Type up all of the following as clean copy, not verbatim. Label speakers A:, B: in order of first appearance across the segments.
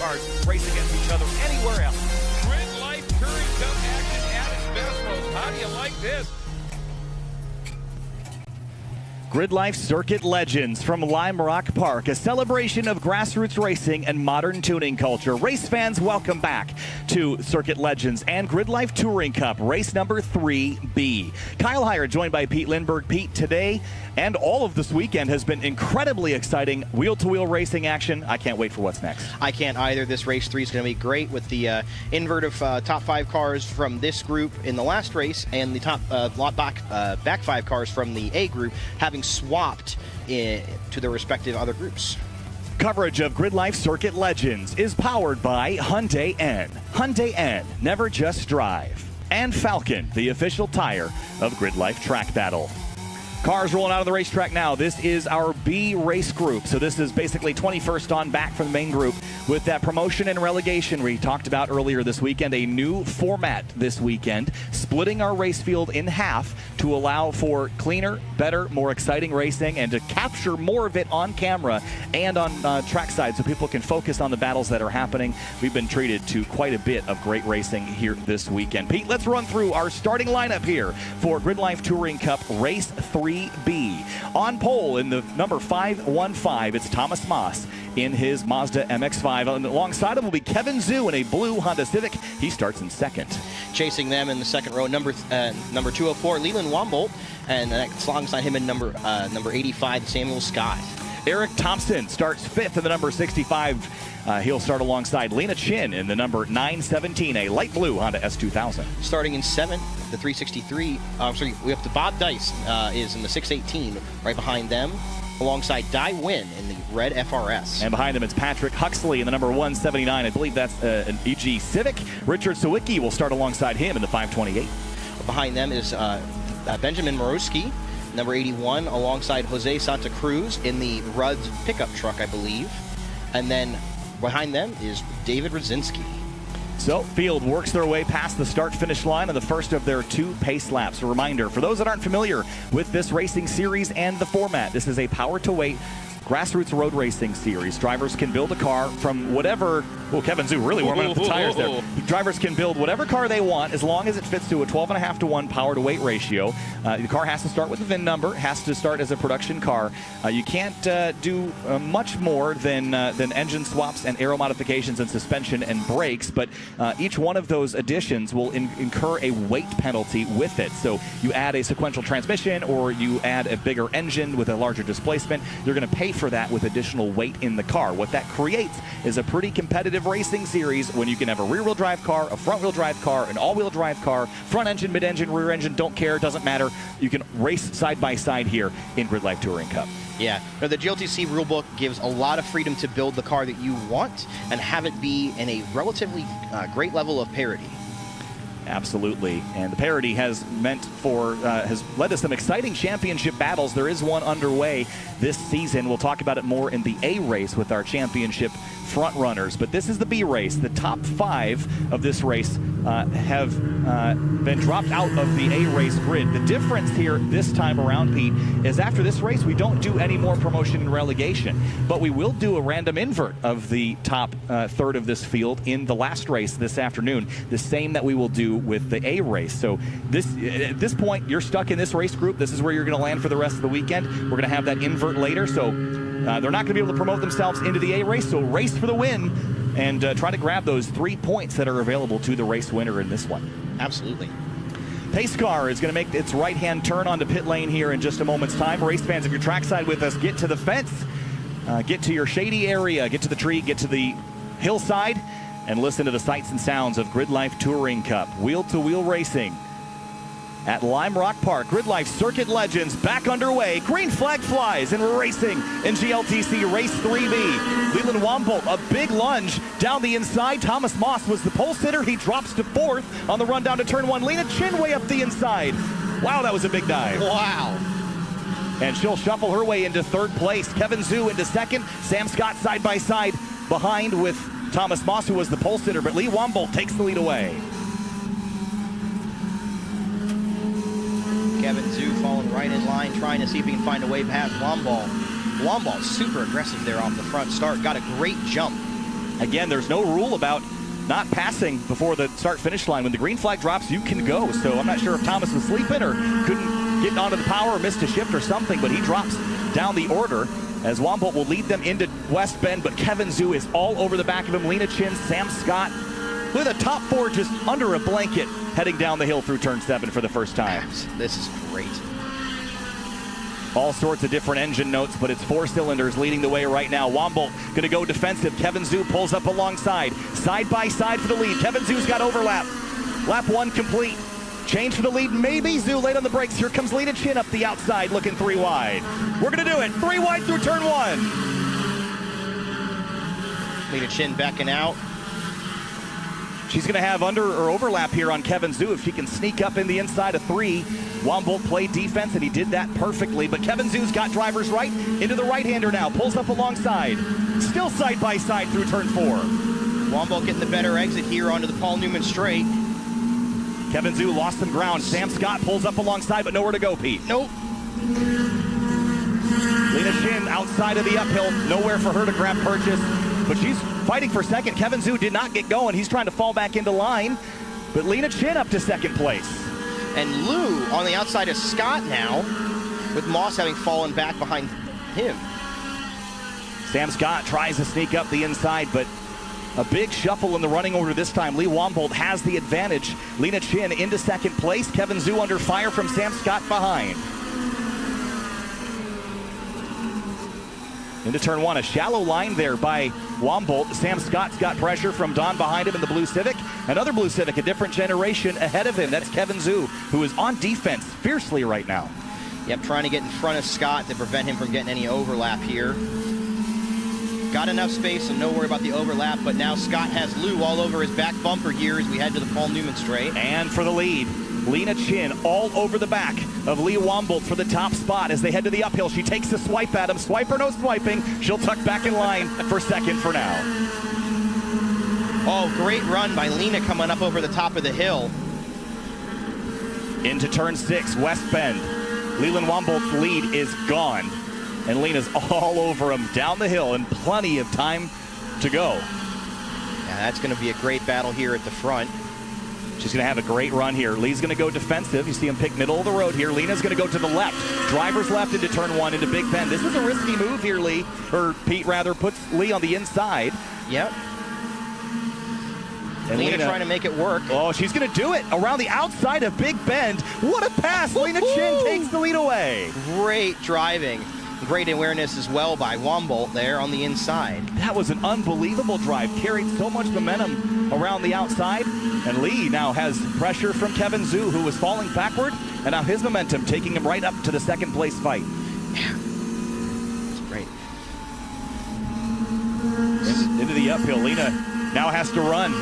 A: cars race against each other anywhere else. Gridlife Touring Cup action at its best, folks. How do you like this?
B: Gridlife Circuit Legends from Lime Rock Park, a celebration of grassroots racing and modern tuning culture. Race fans, welcome back to Circuit Legends and Gridlife Touring Cup, race number 3B. Kyle Heyer joined by Pete Lindbergh. Pete, today and all of this weekend has been incredibly exciting. Wheel-to-wheel racing action. I can't wait for what's next.
C: I can't either. This race 3 is going to be great with the invert of top 5 cars from this group in the last race and the top back 5 cars from the A group having swapped to their respective other groups.
B: Coverage of Gridlife Circuit Legends is powered by Hyundai N. Hyundai N, never just drive. And Falcon, the official tire of Gridlife Track Battle. Cars rolling out of the racetrack now. This is our B race group. So this is basically 21st on back from the main group with that promotion and relegation we talked about earlier this weekend. A new format this weekend, splitting our race field in half to allow for cleaner, better, more exciting racing and to capture more of it on camera and on trackside so people can focus on the battles that are happening. We've been treated to quite a bit of great racing here this weekend. Pete, let's run through our starting lineup here for Gridlife Touring Cup Race 3B. On pole in the number 515, it's Thomas Moss in his Mazda MX-5. And alongside him will be Kevin Zhu in a blue Honda Civic. He starts in second.
C: Chasing them in the second row, number 204, Leland Wombolt, and alongside him in number 85, Samuel Scott.
B: Eric Thompson starts fifth in the number 65. He'll start alongside Lena Chin in the number 917, a light blue Honda S2000.
C: Starting in seventh, the 363. We have to Bob Dice is in the 618, right behind them, alongside Dai Win in the red FRS.
B: And behind them it's Patrick Huxley in the number 179. I believe that's an EG Civic. Richard Sawicki will start alongside him in the 528.
C: Behind them is Benjamin Morowski, number 81, alongside Jose Santa Cruz in the Rudd's pickup truck, I believe. And then behind them is David Rudzinski.
B: So, field works their way past the start-finish line on the first of their 2 pace laps. A reminder, for those that aren't familiar with this racing series and the format, this is a power-to-weight grassroots road racing series. Drivers can build a car from whatever... Oh, Kevin Zhu really warming up the tires there. Drivers can build whatever car they want as long as it fits to a 12.5 to 1 power to weight ratio. The car has to start with the VIN number, has to start as a production car. You can't do much more than engine swaps and aero modifications and suspension and brakes, but each one of those additions will incur a weight penalty with it. So you add a sequential transmission or you add a bigger engine with a larger displacement, you're going to pay for that with additional weight in the car. What that creates is a pretty competitive racing series when you can have a rear-wheel drive car, a front-wheel drive car, an all-wheel drive car, front engine, mid-engine, rear engine, don't care, doesn't matter. You can race side by side here in Gridlife Touring Cup.
C: Yeah, now the GLTC rulebook gives a lot of freedom to build the car that you want and have it be in a relatively great level of parity.
B: Absolutely, and the parity has led to some exciting championship battles. There is one underway this season. We'll talk about it more in the A race with our championship front runners, but this is the B race. The top 5 of this race have been dropped out of the A race grid. The difference here this time around, Pete, is after this race we don't do any more promotion and relegation, but we will do a random invert of the top third of this field in the last race this afternoon, the same that we will do with the A race. So at this point you're stuck in this race group. This is where you're going to land for the rest of the weekend. We're going to have that invert later, so they're not going to be able to promote themselves into the A race, so race for the win and try to grab those 3 points that are available to the race winner in this one.
C: Absolutely.
B: Pace car is going to make its right-hand turn onto pit lane here in just a moment's time. Race fans, if you're trackside with us, get to the fence, get to your shady area, get to the tree, get to the hillside, and listen to the sights and sounds of Gridlife Touring Cup. Wheel-to-wheel racing at Lime Rock Park. Gridlife Circuit Legends back underway. Green flag flies and we're racing in GLTC Race 3B. Leland Wombolt, a big lunge down the inside. Thomas Moss was the pole sitter. He drops to 4th on the run down to turn 1. Lena Chin way up the inside. Wow, that was a big dive.
C: Wow.
B: And she'll shuffle her way into 3rd place. Kevin Zhu into 2nd. Sam Scott side by side behind with Thomas Moss, who was the pole sitter, but Lee Wombolt takes the lead away.
C: Kevin Zhu falling right in line, trying to see if he can find a way past Wombolt. Wombolt super aggressive there off the front start. Got a great jump
B: Again, there's no rule about not passing before the start-finish line. When the green flag drops, you can go. So I'm not sure if Thomas was sleeping or couldn't get onto the power or missed a shift or something, but he drops down the order as Wombolt will lead them into West Bend, but Kevin Zhu is all over the back of him. Lena Chin, Sam Scott, with a top four just under a blanket heading down the hill through turn 7 for the first time.
C: This is great.
B: All sorts of different engine notes, but it's 4 cylinders leading the way right now. Wombolt going to go defensive. Kevin Zhu pulls up alongside. Side by side for the lead. Kevin Zhu's got overlap. Lap 1 complete. Change for the lead. Maybe Zhu late on the brakes. Here comes Lena Chin up the outside looking 3 wide. We're going to do it. 3 wide through turn 1.
C: Lena Chin backing out.
B: She's going to have under or overlap here on Kevin Zhu if she can sneak up in the inside of 3. Wombolt played defense, and he did that perfectly. But Kevin Zhu's got drivers right into the right-hander now. Pulls up alongside. Still side by side through turn 4.
C: Wombolt getting the better exit here onto the Paul Newman straight.
B: Kevin Zhu lost some ground. Sam Scott pulls up alongside, but nowhere to go, Pete.
C: Nope.
B: Lena Chin outside of the uphill. Nowhere for her to grab purchase. But she's fighting for second. Kevin Zhu did not get going. He's trying to fall back into line. But Lena Chin up to second place.
C: And Lou on the outside of Scott now, with Moss having fallen back behind him.
B: Sam Scott tries to sneak up the inside, but a big shuffle in the running order this time. Lee Wombolt has the advantage. Lena Chin into second place. Kevin Zhu under fire from Sam Scott behind. Into turn 1, a shallow line there by Wombolt. Sam Scott's got pressure from Don behind him in the blue Civic. Another blue Civic, a different generation ahead of him. That's Kevin Zhu, who is on defense fiercely right now.
C: Yep, trying to get in front of Scott to prevent him from getting any overlap here. Got enough space, so no worry about the overlap, but now Scott has Lou all over his back bumper here as we head to the Paul Newman straight.
B: And for the lead, Lena Chin all over the back of Lee Wombolt for the top spot as they head to the uphill. She takes a swipe at him. Swipe or no swiping, she'll tuck back in line for second for now.
C: Oh, great run by Lena coming up over the top of the hill.
B: Into turn 6, West Bend. Leland Wombolt's lead is gone. And Lena's all over him down the hill and plenty of time to go.
C: Yeah, that's going to be a great battle here at the front.
B: She's going to have a great run here. Lee's going to go defensive. You see him pick middle of the road here. Lena's going to go to the left. Driver's left into turn 1 into Big Bend. This is a risky move here, Lee. Or Pete, rather, puts Lee on the inside.
C: Yep.
B: And
C: Lena trying to make it work.
B: Oh, she's going to do it around the outside of Big Bend. What a pass. Lena Chin takes the lead away.
C: Great driving. Great awareness as well by Wombolt there on the inside.
B: That was an unbelievable drive. Carried so much momentum around the outside. And Lee now has pressure from Kevin Zhu, who was falling backward. And now his momentum taking him right up to the second place fight.
C: Yeah. That's great.
B: Into the uphill. Lena now has to run.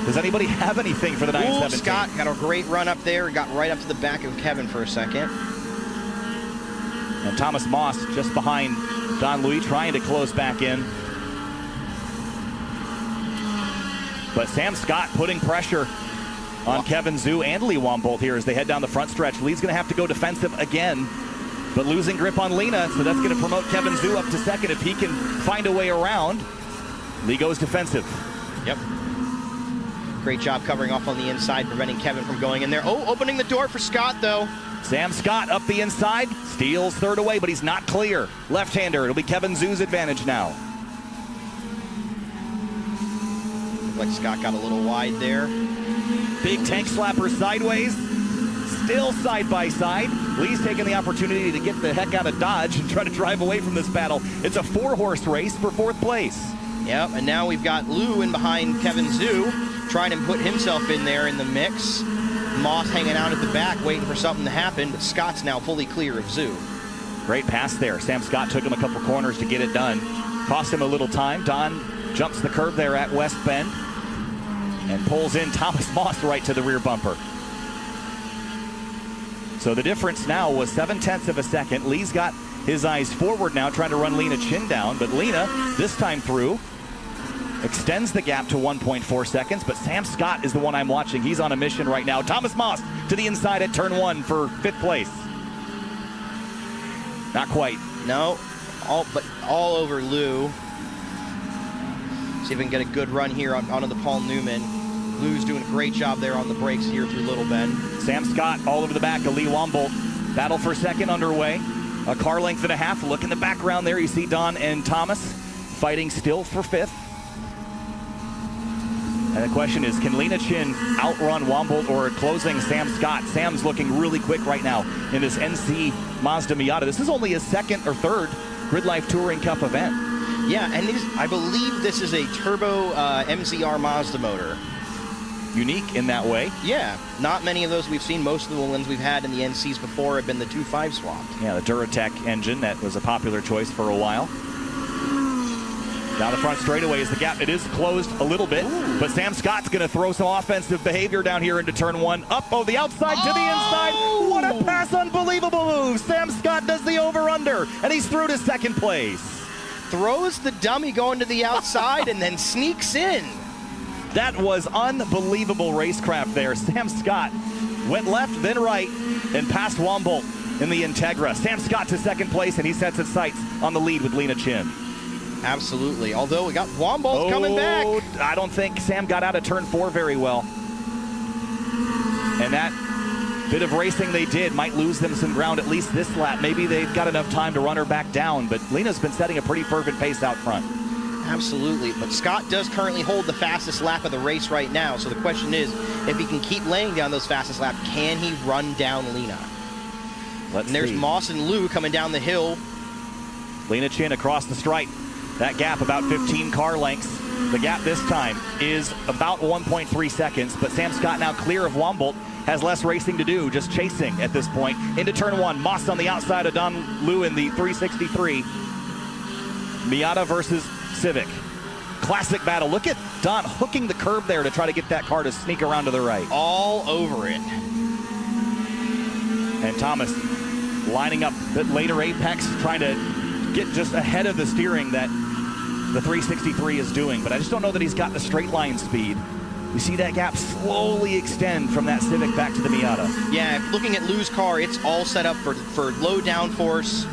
B: Does anybody have anything for the 917?
C: Scott got a great run up there. Got right up to the back of Kevin for a second.
B: And Thomas Moss just behind Don Louis trying to close back in. But Sam Scott putting pressure on Kevin Zhu and Lee Wombolt here as they head down the front stretch. Lee's going to have to go defensive again, but losing grip on Lena, so that's going to promote Kevin Zhu up to second if he can find a way around. Lee goes defensive.
C: Yep. Great job covering off on the inside, preventing Kevin from going in there. Oh, opening the door for Scott, though.
B: Sam Scott up the inside, steals third away, but he's not clear. Left-hander, it'll be Kevin Zhu's advantage now.
C: Looked like Scott got a little wide there.
B: Big tank slapper sideways, still side by side. Lee's taking the opportunity to get the heck out of Dodge and try to drive away from this battle. It's a 4-horse race for 4th place.
C: Yep, and now we've got Lou in behind Kevin Zhu, trying to put himself in there in the mix. Moss hanging out at the back, waiting for something to happen, but Scott's now fully clear of Zhu.
B: Great pass there. Sam Scott took him a couple corners to get it done. Cost him a little time. Don jumps the curb there at West Bend and pulls in Thomas Moss right to the rear bumper. So the difference now was 0.7 of a second. Lee's got his eyes forward now, trying to run Lena Chin down, but Lena, this time through, extends the gap to 1.4 seconds, but Sam Scott is the one I'm watching. He's on a mission right now. Thomas Moss to the inside at turn 1 for 5th place. Not quite.
C: No, all over Lou. See if we can get a good run here onto the Paul Newman. Lou's doing a great job there on the brakes here through Little Bend.
B: Sam Scott all over the back of Lee Wombolt. Battle for second underway. A car length and a half. Look in the background there. You see Don and Thomas fighting still for fifth. And the question is, can Lena Chin outrun Wombolt or closing Sam Scott? Sam's looking really quick right now in this NC Mazda Miata. This is only his second or third Gridlife Touring Cup event.
C: Yeah, and I believe this is a turbo MZR Mazda motor.
B: Unique in that way.
C: Yeah, not many of those we've seen. Most of the ones we've had in the NCs before have been the 2.5 swapped.
B: Yeah, the Duratec engine, that was a popular choice for a while. Down the front straightaway is the gap. It is closed a little bit, but Sam Scott's going to throw some offensive behavior down here into turn one. Up the outside to the inside. What a pass, unbelievable move. Sam Scott does the over-under, and he's through to second place.
C: Throws the dummy going to the outside and then sneaks in.
B: That was unbelievable racecraft there. Sam Scott went left, then right, and passed Wombolt in the Integra. Sam Scott to second place, and he sets his sights on the lead with Lena Chin.
C: Absolutely. Although we got Wombolt coming back.
B: I don't think Sam got out of turn 4 very well. And that bit of racing they did might lose them some ground at least this lap. Maybe they've got enough time to run her back down, but Lena's been setting a pretty fervent pace out front.
C: Absolutely, but Scott does currently hold the fastest lap of the race right now, so the question is, if he can keep laying down those fastest laps, can he run down Lena?
B: And
C: there's Moss and Lou coming down the hill.
B: Lena Chin across the stripe. That gap about 15 car lengths. The gap this time is about 1.3 seconds, but Sam Scott now clear of Wombolt, has less racing to do, just chasing at this point. Into turn one, Moss on the outside of Don Lou in the 363. Miata versus Civic. Classic battle. Look at Don hooking the curb there to try to get that car to sneak around to the right.
C: All over it.
B: And Thomas lining up that later apex, trying to get just ahead of the steering that the 363 is doing. But I just don't know that he's got the straight line speed. We see that gap slowly extend from that Civic back to the Miata.
C: Yeah, looking at Lou's car, it's all set up for low downforce.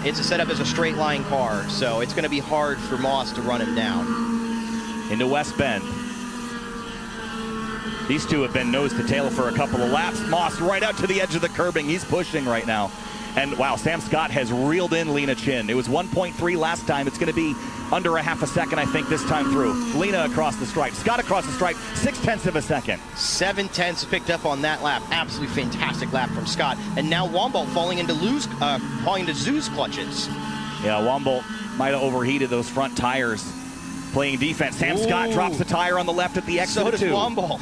C: It's a setup as a straight line car, so it's going to be hard for Moss to run him down.
B: Into West Bend. These two have been nose to tail for a couple of laps. Moss right out to the edge of the curbing. He's pushing right now. And wow, Sam Scott has reeled in Lena Chin. It was 1.3 last time. It's going to be under a half a second, I think, this time through. Lena across the stripe. Scott across the stripe, 0.6 of a second.
C: 0.7 picked up on that lap. Absolutely fantastic lap from Scott. And now Wombolt falling into Zoo's clutches.
B: Yeah, Wombolt might have overheated those front tires playing defense. Sam Scott drops the tire on the left at the exit.
C: So does Wombolt.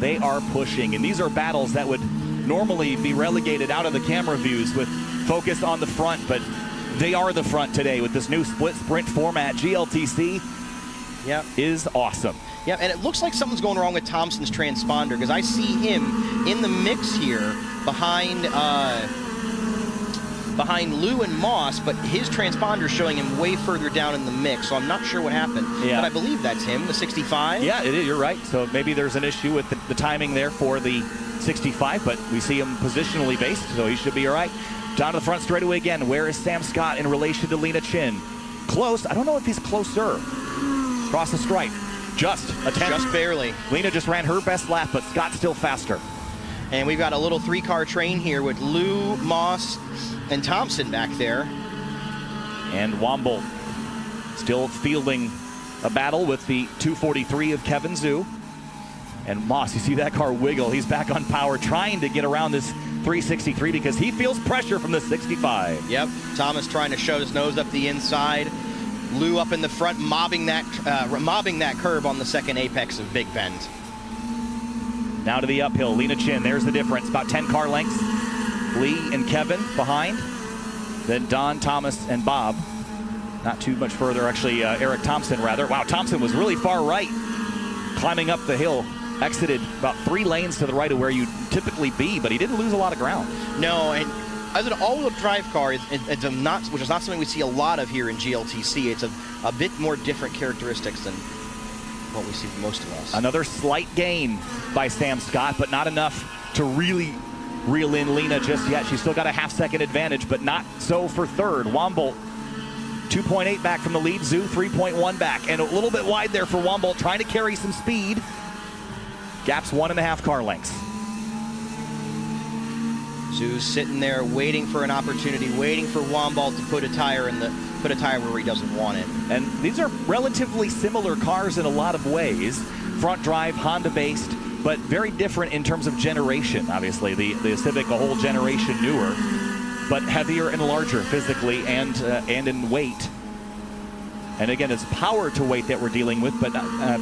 B: They are pushing, and these are battles that would normally be relegated out of the camera views with focus on the front, but they are the front today with this new split sprint format. GLTC is awesome.
C: Yeah, and it looks like something's going wrong with Thompson's transponder, because I see him in the mix here behind Lou and Moss, but his transponder is showing him way further down in the mix, so I'm not sure what happened.
B: Yeah.
C: But I believe that's him, the 65.
B: Yeah, it is. You're right. So maybe there's an issue with the timing there for the 65, but we see him positionally based, so he should be all right. Down to the front straightaway again. Where is Sam Scott in relation to Lena Chin? Close. I don't know if he's closer. Across the stripe. Just a 10.
C: Just barely.
B: Lena just ran her best lap, but Scott's still faster.
C: And we've got a little 3-car train here with Lou, Moss, and Thompson back there.
B: And Wombolt still fielding a battle with the 243 of Kevin Zhu. And Moss, you see that car wiggle. He's back on power, trying to get around this 363 because he feels pressure from the 65.
C: Yep, Thomas trying to shove his nose up the inside. Lou up in the front, mobbing that curb on the second apex of Big Bend.
B: Now to the uphill, Lena Chin, there's the difference, about 10 car lengths. Lee and Kevin behind. Then Don, Thomas, and Bob. Not too much further, actually, Eric Thompson, rather. Wow, Thompson was really far right, climbing up the hill. Exited about 3 lanes to the right of where you'd typically be, but he didn't lose a lot of ground.
C: No, and as an all-wheel drive car, which is not something we see a lot of here in GLTC. It's a bit more different characteristics than what we see with most of us.
B: Another slight gain by Sam Scott, but not enough to really reel in Lena just yet. She's still got a half-second advantage, but not so for third. Wombolt 2.8 back from the lead. Zoo 3.1 back, and a little bit wide there for Wombolt, trying to carry some speed. Gap's 1.5 car lengths.
C: Zoo's sitting there waiting for an opportunity, waiting for Wombolt to put a tire where he doesn't want it.
B: And these are relatively similar cars in a lot of ways. Front drive, Honda based, but very different in terms of generation. Obviously, the Civic a whole generation newer, but heavier and larger physically and in weight. And again, it's power to weight that we're dealing with. But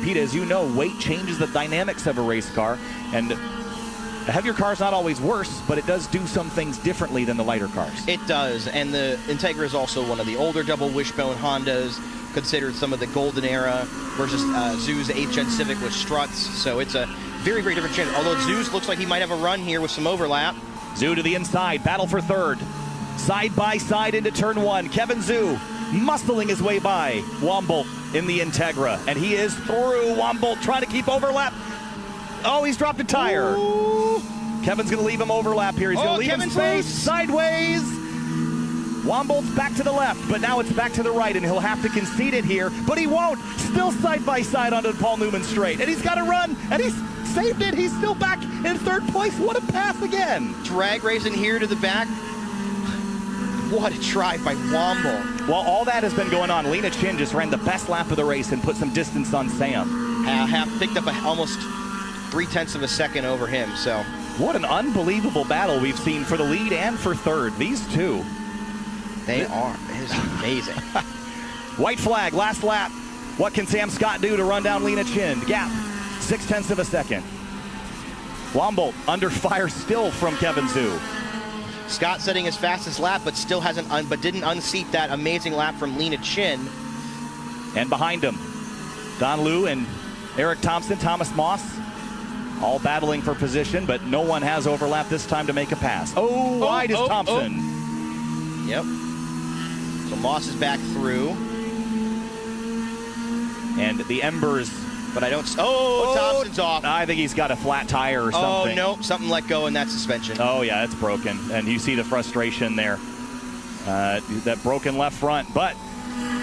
B: Pete, as you know, weight changes the dynamics of a race car, and a heavier car is not always worse, but it does do some things differently than the lighter cars.
C: It does, and the Integra is also one of the older double wishbone Hondas, considered some of the golden era, versus Zoo's 8th Gen Civic with struts. So it's a very, very different chance. Although Zoo's looks like he might have a run here with some overlap.
B: Zoo to the inside, battle for third. Side by side into turn one. Kevin Zoo muscling his way by Wombolt in the Integra, and he is through. Wombolt trying to keep overlap. Oh, he's dropped a tire.
C: Ooh.
B: Kevin's going to leave him overlap here. He's going to leave him space. Sideways. Wombolt's back to the left, but now it's back to the right, and he'll have to concede it here, but he won't. Still side by side onto the Paul Newman straight, and he's got to run, and he's saved it. He's still back in third place. What a pass again.
C: Drag racing here to the back. What a drive by Wombolt.
B: Well, all that has been going on. Lena Chin just ran the best lap of the race and put some distance on Sam.
C: Picked up almost 0.3 of a second over him. So
B: what an unbelievable battle we've seen for the lead and for third. These two.
C: They are. It is amazing.
B: White flag, last lap. What can Sam Scott do to run down Lena Chin? Gap, 0.6 of a second. Wombolt under fire still from Kevin Zoo.
C: Scott setting his fastest lap, but still didn't unseat that amazing lap from Lena Chin.
B: And behind him, Don Liu and Eric Thompson, Thomas Moss, all battling for position, but no one has overlap this time to make a pass. Wide is Thompson.
C: Yep. So Moss is back through.
B: And the embers.
C: But I don't. Thompson's off.
B: I think he's got a flat tire or something.
C: Oh, no. Something let go in that suspension.
B: Oh, yeah, it's broken. And you see the frustration there. That broken left front. But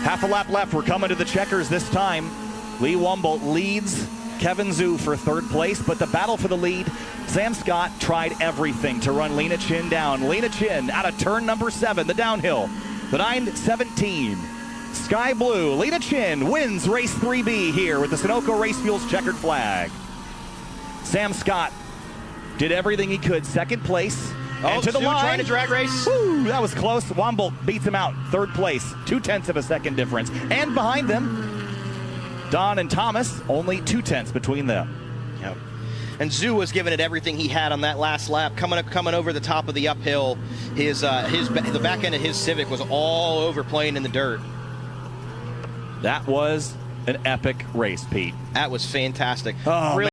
B: half a lap left. We're coming to the checkers this time. Lee Wombolt leads Kevin Zoo for third place. But the battle for the lead, Sam Scott tried everything to run Lena Chin down. Lena Chin out of turn number 7, the downhill. The 9:17. Sky Blue, Lena Chin wins race 3B here with the Sunoco Race Fuels checkered flag. Sam Scott did everything he could. Second place. And to the line.
C: Trying to drag race.
B: Woo, that was close. Wombolt beats him out. Third place. 0.2 of a second difference. And behind them, Don and Thomas, only 0.2 between them.
C: Yep. And Zoo was giving it everything he had on that last lap, coming over the top of the uphill. The back end of his Civic was all over playing in the dirt.
B: That was an epic race, Pete.
C: That was fantastic.
B: Oh,
C: really